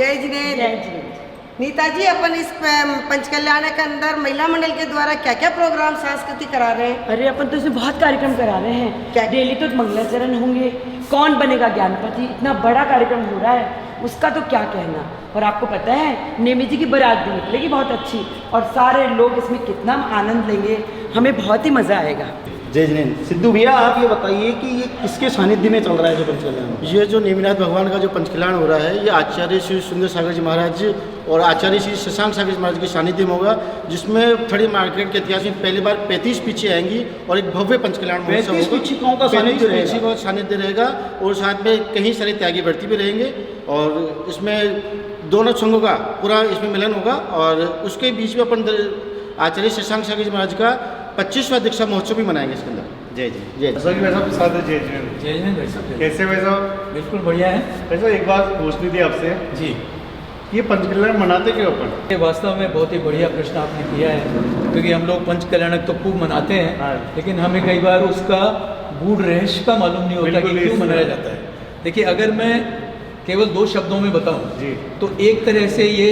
जय जिनेन्द्र। नीता जी, अपन इस पंचकल्याण के अंदर महिला मंडल के द्वारा क्या क्या प्रोग्राम सांस्कृतिक करा रहे हैं? अरे अपन तो इसमें बहुत कार्यक्रम करा रहे हैं। क्या? डेली तो मंगलाचरण होंगे, कौन बनेगा ज्ञानपति, इतना बड़ा कार्यक्रम हो रहा है, उसका तो क्या कहना। और आपको पता है नेमी जी की बारात भी निकलेगी बहुत अच्छी, और सारे लोग इसमें कितना आनंद लेंगे, हमें बहुत ही मज़ा आएगा। जय जिनेन्द्र। सिद्धू भैया, आप ये बताइए कि ये किसके सानिध्य में चल रहा है जो पंचकल्याण? ये जो नेमिनाथ भगवान का जो पंचकल्याण हो रहा है, ये आचार्य श्री सुंदर सागर जी महाराज और आचार्य श्री शशांक सागर जी महाराज के सानिध्य में होगा, जिसमें थड़ी मार्केट के इतिहास में पहली बार 35 पीछे आएंगी और एक भव्य पंचकल्याण महोत्सव होगा। 35 पीछिकाओं का सानिध्य रहेगा। सानिध्य रहेगा और साथ में कहीं सारे त्यागी व्रती भी रहेंगे, और इसमें दोनों संघों का पूरा इसमें मिलन होगा। और उसके बीच में अपन आचार्य शशांक सागर जी महाराज का 25वां दीक्षा महोत्सव भी मनाएंगे इसके अंदर। जय जी। जय ऐसा कि वैसा साथ है। जय जिनेन्द्र भाई साहब, कैसे वैसा? बिल्कुल बढ़िया है। वैसा एक बात पूछनी थी आपसे, जी, ये पंचकल्याण मनाते क्यों अपन? ये वास्तव में बहुत ही बढ़िया प्रश्न आपने किया है, क्योंकि हम लोग पंच कल्याणक तो खूब मनाते हैं, हाँ। लेकिन हमें कई बार उसका गूढ़ रहस्य का मालूम नहीं होता कि क्यों मनाया जाता है। देखिए, अगर मैं केवल 2 शब्दों में बताऊं जी, तो एक तरह से ये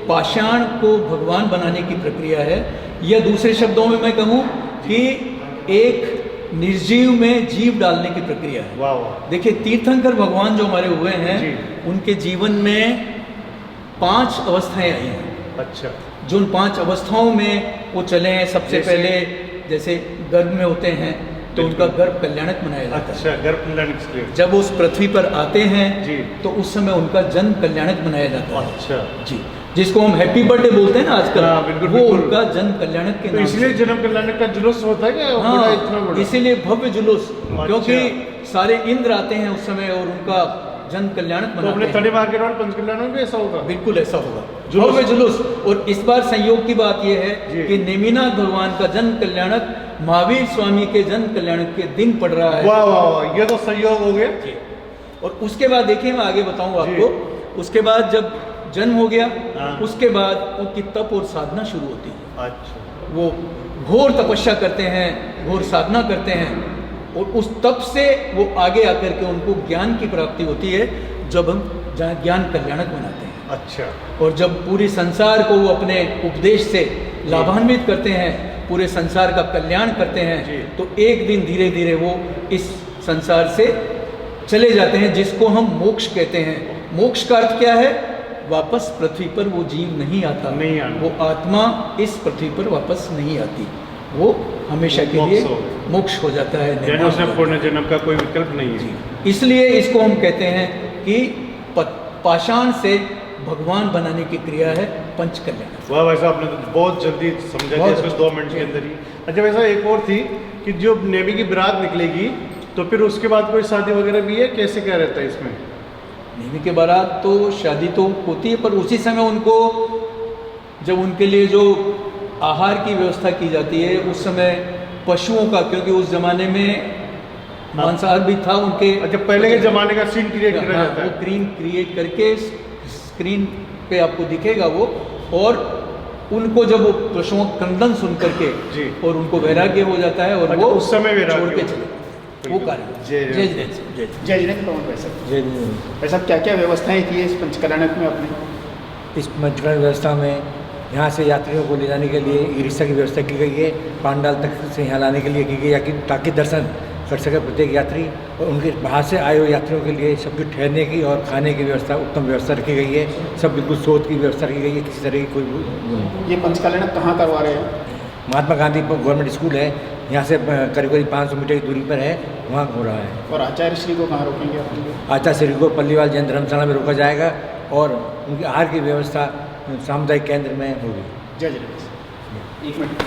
पाषाण को भगवान बनाने की प्रक्रिया है, या दूसरे शब्दों में मैं कहूँ कि एक निर्जीव में जीव डालने की प्रक्रिया है। वाह वाह। देखिए, तीर्थंकर भगवान जो हमारे हुए हैं, उनके जीवन में 5 अवस्थाएं आई हैं। अच्छा। जो उन 5 अवस्थाओं में वो चले हैं, सबसे पहले जैसे गर्भ में होते हैं तो उनका गर्भ कल्याणक मनाया जाता है। अच्छा, गर्भ कल्याणक के लिए। जब उस पृथ्वी पर आते हैं जी, तो उस समय उनका जन्म कल्याणक मनाया जाता है। अच्छा जी, जिसको हम हैप्पी बर्थडे बोलते हैं ना आजकल, हाँ, बिल्कुल, वो बिल्कुल। उनका जन्म कल्याणक के तो नाम इसलिए से। जन्म कल्याणक का जुलूस होता है क्या? हाँ, बड़ा, इतना बड़ा? इसीलिए भव्य जुलूस, अच्छा। क्योंकि सारे इंद्र आते हैं उस समय और उनका जन्म कल्याणक तो अपने मनाते हैं। थड़ी मार्केट और पंचकल्याण में भी ऐसा होगा? बिल्कुल ऐसा होगा, जुलूस। भव्य जुलूस। और इस बार संयोग की बात यह है जी। कि नेमिनाथ भगवान का जन्म कल्याणक महावीर स्वामी के जन्म कल्याणक के दिन पड़ रहा है। वाह वाह वाह, ये तो संयोग हो गया। और उसके बाद देखिए, मैं आगे बताऊं आपको, उसके बाद जब जन्म हो गया, हाँ। उसके बाद उनकी तप और साधना शुरू होती है। अच्छा। वो घोर तपस्या करते हैं, घोर साधना करते हैं, और उस तप से वो आगे आकर के उनको ज्ञान की प्राप्ति होती है, जब हम जहाँ ज्ञान कल्याणक बनाते हैं। अच्छा। और जब पूरे संसार को वो अपने उपदेश से लाभान्वित करते हैं, पूरे संसार का कल्याण करते जी। हैं, तो एक दिन धीरे धीरे वो इस संसार से चले जाते हैं, जिसको हम मोक्ष कहते हैं। मोक्ष का अर्थ क्या है? वापस पृथ्वी पर वो जीव नहीं आता, नहीं आता। वो आत्मा इस पृथ्वी पर वापस नहीं आती, वो हमेशा के मोक्ष लिए हो गया। मोक्ष हो जाता है, यानी निर्वाण उसमें हो पूर्ण जन्म का कोई विकल्प नहीं है। जाता है। इसलिए इसको हम कहते हैं कि पाषाण से भगवान बनाने की क्रिया है पंच कल्याण। वाह, वैसा आपने तो बहुत जल्दी समझा दिया इसको 2 मिनट के अंदर ही। अच्छा, वैसा एक और थी कि जो नेमी की बारात निकलेगी तो फिर उसके बाद कोई शादी वगैरह भी है? कैसे क्या रहता है इसमें? नेमी के बारात तो शादी तो होती है, पर उसी समय उनको जब उनके लिए जो आहार की व्यवस्था की जाती है, उस समय पशुओं का, क्योंकि उस जमाने में मांसाहार भी था उनके। अच्छा, पहले के जमाने का सीन क्रिएट करा हाँ, जाता वो है। क्रिएट करके स्क्रीन पे आपको दिखेगा वो, और उनको जब वो पशुओं का क्रंदन सुन करके जी। और उनको वैराग्य हो जाता है, और अच्छा, वो उस समय वैराग्य छोड़ के हो। चले, वो कार्य। जय जय जय। जय जिनेन्द्र। कौन वैसा? जय जिनेन्द्र। वैसा क्या क्या व्यवस्थाएं थी इस पंचकल्याणक में अपने? इस पंचकल्याण व्यवस्था में यहाँ से यात्रियों को ले जाने के लिए ई रिक्शा की व्यवस्था की गई है, पांडाल तक से यहाँ लाने के लिए की गई है, ताकि दर्शन कर सके प्रत्येक यात्री, और उनके बाहर से आए हुए यात्रियों के लिए सबकी ठहरने की और खाने की व्यवस्था, उत्तम व्यवस्था रखी गई है। सब बिल्कुल शोध की व्यवस्था रखी गई है, किसी तरह की कोई। ये पंचकल्याणक कहाँ करवा रहे हैं? महात्मा गांधी गवर्नमेंट स्कूल है, यहाँ से करीब करीब 500 मीटर की दूरी पर है, वहाँ हो रहा है। और आचार्य श्री को कहाँ रोकेंगे अपने? आचार्य श्री को पल्लीवाल जैन धर्मशाला में रोका जाएगा, और उनकी आहार की व्यवस्था सामुदायिक केंद्र में होगी। जय जिनेन्द्र। 1 मिनट।